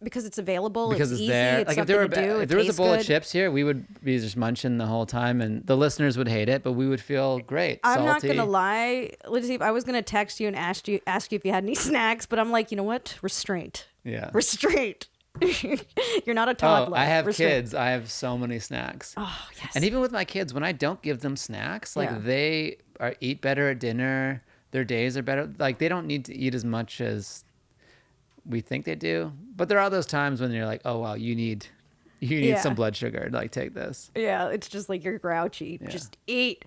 Because it's available, Because it's it's easy, there. it's Like, something if to do, there was a bowl good. of chips here, we would be just munching the whole time, and the listeners would hate it, but we would feel great. I'm not salty. gonna lie, Latif, I was gonna text you and ask you if you had any snacks, but I'm like, you know what? Restraint. Yeah. Restraint. You're not a toddler. I have Restraint. kids. I have so many snacks. Oh, yes. And even with my kids, when I don't give them snacks, like Yeah. they eat better at dinner. Their days are better. Like, they don't need to eat as much as we think they do. But there are those times when you're like, oh wow, you need Yeah. some blood sugar. Like, take this. Yeah, it's just like you're grouchy. Yeah. Just eat.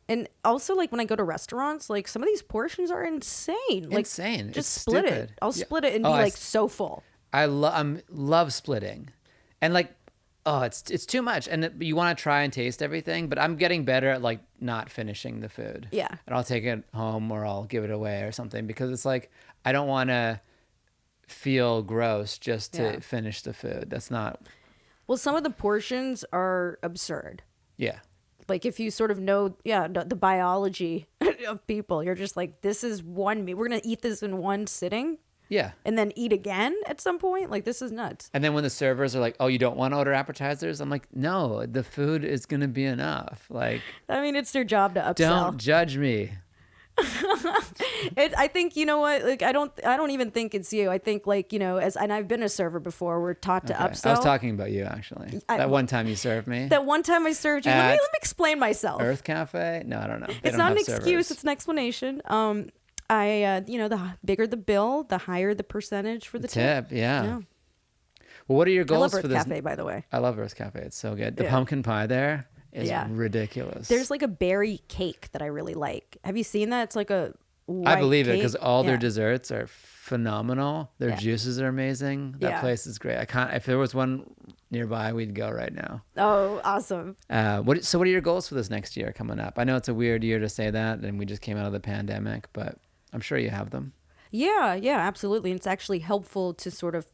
And also, like, when I go to restaurants, like, some of these portions are insane. Like, Insane. just It's split stupid. it. I'll Yeah. split it and Oh, be I like s- so full. I love splitting, and like, oh, it's too much, and you want to try and taste everything, but I'm getting better at like not finishing the food. Yeah. And I'll take it home or I'll give it away or something, because it's like, I don't want to feel gross just to Yeah. finish the food. That's not. Well, some of the portions are absurd. Yeah. Like, if you sort of know, the biology of people, you're just like, this is one meal. We're going to eat this in one sitting Yeah. and then eat again at some point. Like, this is nuts. And then when the servers are like, oh, you don't want to order appetizers? I'm like, no, the food is going to be enough. Like, I mean, it's their job to upsell. don't judge me. I think, you know what, like, I don't even think it's you. I think, like, you know, and I've been a server before, we're taught to Okay. upsell. I was talking about you, actually. That one time you served me. That one time I served you. Let me At explain myself. Earth Cafe? No, I don't know. They It's don't not an have excuse. servers. It's an explanation. The bigger the bill, the higher the percentage for the tip. Yeah. Yeah. Well, what are your I goals love for Earth this? Cafe, by the way. I love Earth Cafe. It's so good. The Yeah. pumpkin pie there is Yeah. ridiculous. There's like a berry cake that I really like. Have you seen that? It's like a I white believe it, cake. because all their Yeah. desserts are phenomenal. Their Yeah. juices are amazing. That Yeah. place is great. I can't. If there was one nearby, we'd go right now. Oh, awesome. So what are your goals for this next year coming up? I know it's a weird year to say that, and we just came out of the pandemic, but I'm sure you have them. Yeah, absolutely. And it's actually helpful to sort of,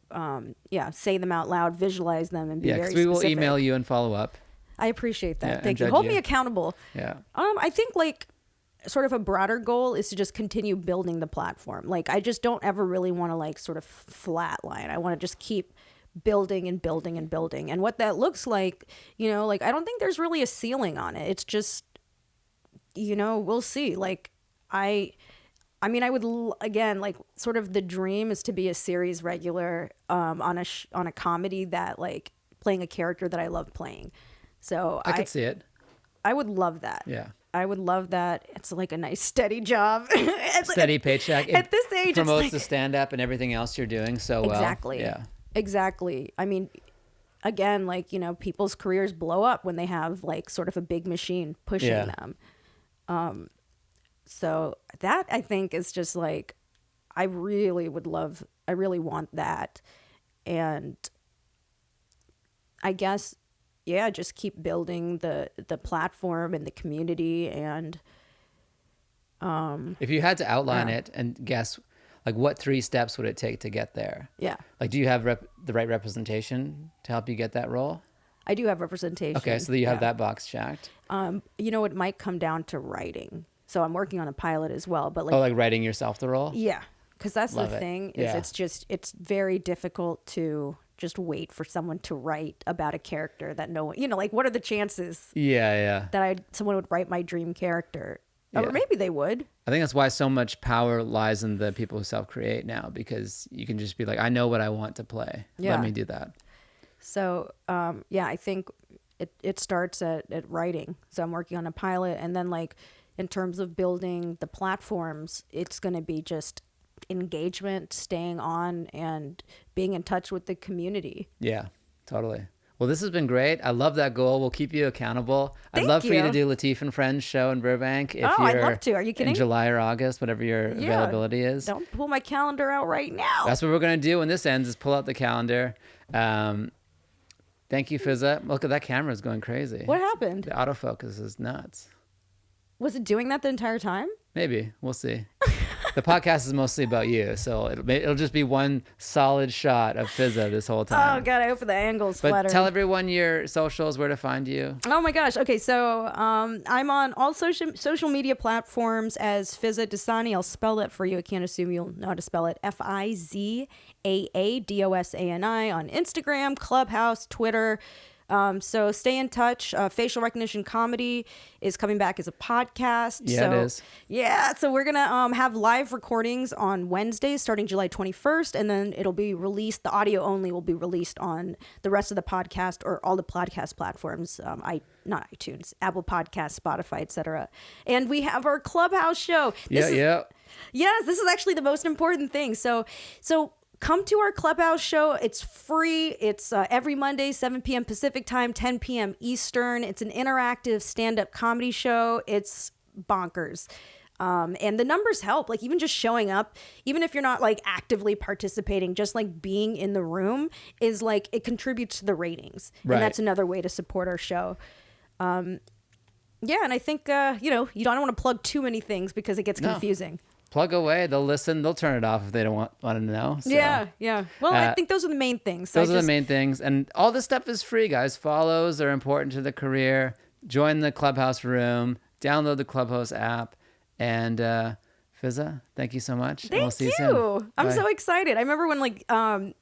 say them out loud, visualize them, and be Yeah, very because we will specific. email you and follow up. I appreciate that. Yeah, and Thank you. judge Hold you. me accountable. Yeah. I think, like, sort of a broader goal is to just continue building the platform. Like, I just don't ever really want to, like, sort of flatline. I want to just keep building and building and building. And what that looks like, you know, like, I don't think there's really a ceiling on it. It's just, you know, we'll see. Like, I mean, I would again, like, sort of the dream is to be a series regular on a comedy that, like, playing a character that I love playing. So I could see it. I would love that. Yeah. I would love that. It's like a nice steady job. Steady paycheck. It At this age, it's promotes like, the stand-up and everything else you're doing so well. exactly. Yeah. Exactly. I mean, again, like, you know, people's careers blow up when they have, like, sort of a big machine pushing Yeah. them. So that, I think, is just like, I really want that. And I guess, yeah, just keep building the platform and the community. And If you had to outline Yeah. it and guess, like, what 3 steps would it take to get there? yeah, Like, do you have the right representation to help you get that role? I do have representation. Okay, so you have Yeah. that box checked. You know, it might come down to writing. So I'm working on a pilot as well, but, like, Oh, like writing yourself the role? yeah, because that's Love the it. thing is Yeah. it's very difficult to just wait for someone to write about a character that no one, like what are the chances Yeah. that someone would write my dream character? Yeah. Or maybe they would. I think that's why so much power lies in the people who self-create now, because you can just be like, I know what I want to play. Yeah. Let me do that. So, I think it starts at writing. So I'm working on a pilot, and then like in terms of building the platforms, it's going to be just engagement, staying on, and being in touch with the community. Yeah, totally. Well, this has been great. I love that goal. We'll keep you accountable. I'd love for you to do Latif and Friends show in Burbank. If I'd love to. Are you kidding? In July or August, whatever your availability is. Don't pull my calendar out right now. That's what we're going to do when this ends, is pull out the calendar. Thank you, Fizaa. Look at that camera, is going crazy. What happened? The autofocus is nuts. Was it doing that the entire time? Maybe. We'll see. The podcast is mostly about you, so it'll just be one solid shot of Fizaa this whole time. Oh God, I hope the angle's But flattering. tell everyone your socials, where to find you. Oh my gosh. Okay, so I'm on all social media platforms as Fizaa Dosani. I'll spell that for you. I can't assume you'll know how to spell it. Fizaadosani on Instagram, Clubhouse, Twitter. So stay in touch. Facial Recognition Comedy is coming back as a podcast. Yeah, it is. Yeah, so we're going to have live recordings on Wednesdays starting July 21st, and then it'll be released. The audio only will be released on the rest of the podcast or all the podcast platforms, not iTunes, Apple Podcasts, Spotify, etc. And we have our Clubhouse show. Yes, this is actually the most important thing. So come to our Clubhouse show. It's free. It's every Monday, 7 p.m. Pacific time, 10 p.m. Eastern. It's an interactive stand-up comedy show. It's bonkers. And the numbers help. Like even just showing up, even if you're not like actively participating, just like being in the room is like, it contributes to the ratings. Right. And that's another way to support our show. And I think, you don't want to plug too many things because it gets confusing. Plug away. They'll listen. They'll turn it off if they don't want to know. So. Yeah. Well, I think those are the main things. Those are the main things. And all this stuff is free, guys. Follows are important to the career. Join the Clubhouse room. Download the Clubhouse app. And Fizaa, thank you so much. Thank we'll see you. Soon. I'm Bye. so excited. I remember when when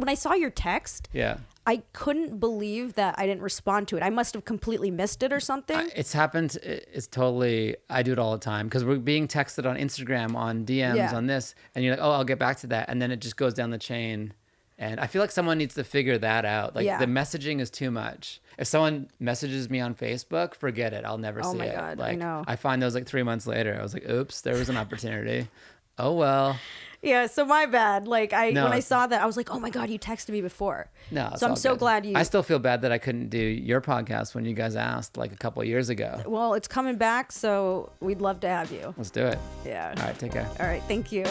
I saw your text. Yeah. I couldn't believe that I didn't respond to it. I must have completely missed it or something. It's happened. It's totally, I do it all the time because we're being texted on Instagram, on DMs, on this, and you're like, oh, I'll get back to that. And then it just goes down the chain. And I feel like someone needs to figure that out. Like the messaging is too much. If someone messages me on Facebook, forget it. I'll never see it. Oh my God, I know. I find those like 3 months later. I was like, oops, there was an opportunity. Oh, well. Yeah, so my bad. When I saw that, I was like, oh my God, you texted me before. No, so I'm so glad you... I still feel bad that I couldn't do your podcast when you guys asked like a couple of years ago. Well, it's coming back, so we'd love to have you. Let's do it. Yeah. All right, take care. All right, thank you.